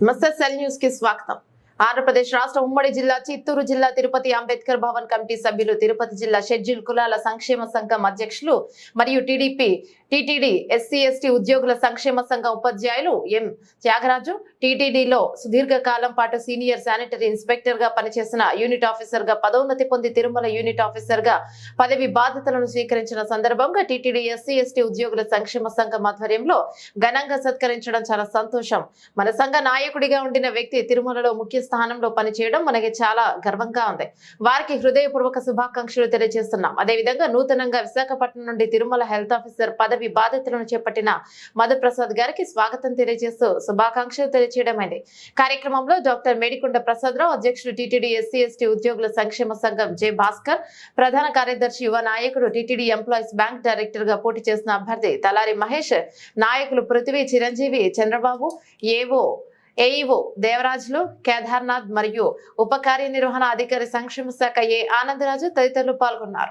Muster cell news కి స్వాగతం. ఆంధ్రప్రదేశ్ రాష్ట్ర ఉమ్మడి జిల్లా చిత్తూరు జిల్లా తిరుపతి అంబేద్కర్ భవన్ కమిటీ సభ్యులు, తిరుపతి జిల్లా షెడ్యూల్ కులాల సంక్షేమ సంఘం అధ్యక్షులు మరియు టీటీడీ ఎస్సీ ఎస్టీ ఉద్యోగుల సంక్షేమ సంఘం ఉపాధ్యాయులు ఎం త్యాగరాజు, టీటీడీలో సుదీర్ఘకాలం పాటు సీనియర్ శానిటరీ ఇన్స్పెక్టర్ గా పనిచేసిన యూనిట్ ఆఫీసర్ గా పదోన్నతి పొంది తిరుమల యూనిట్ ఆఫీసర్ గా పదవి బాధ్యతలను స్వీకరించిన సందర్భంగా టీటీడీ ఎస్సీ ఎస్టీ ఉద్యోగుల సంక్షేమ సంఘం ఆధ్వర్యంలో ఘనంగా సత్కరించడం చాలా సంతోషం. మన సంఘ నాయకుడిగా ఉండిన వ్యక్తి తిరుమలలో ముఖ్య స్థానంలో పనిచేయడం మనకి చాలా గర్వంగా ఉంది. వారికి హృదయపూర్వక శుభాకాంక్షలు తెలియజేస్తున్నాం. అదేవిధంగా నూతనంగా విశాఖపట్నం నుండి తిరుమల హెల్త్ ఆఫీసర్ పదవి బాధ్యతలను చేపట్టిన మధుప్రసాద్ గారికి స్వాగతం తెలియజేస్తూ శుభాకాంక్షలు తెలియజేయడమైంది. కార్యక్రమంలో డాక్టర్ మేడికొండ ప్రసాదరావు, అధ్యక్షుడు టీటీడీ ఎస్సీ ఎస్టీ ఉద్యోగుల సంక్షేమ సంఘం జె భాస్కర్, ప్రధాన కార్యదర్శి యువ నాయకుడు టీటీడీ ఎంప్లాయీస్ బ్యాంక్ డైరెక్టర్ గా పోటీ చేసిన అభ్యర్థి తలారి మహేష్, నాయకులు పృథ్వీ, చిరంజీవి, చంద్రబాబు, ఏఈఓ దేవరాజులు, కేదార్నాథ్ మరియు ఉప కార్యనిర్వహణ అధికారి సంక్షేమ శాఖ ఏ ఆనందరాజు తదితరులు పాల్గొన్నారు.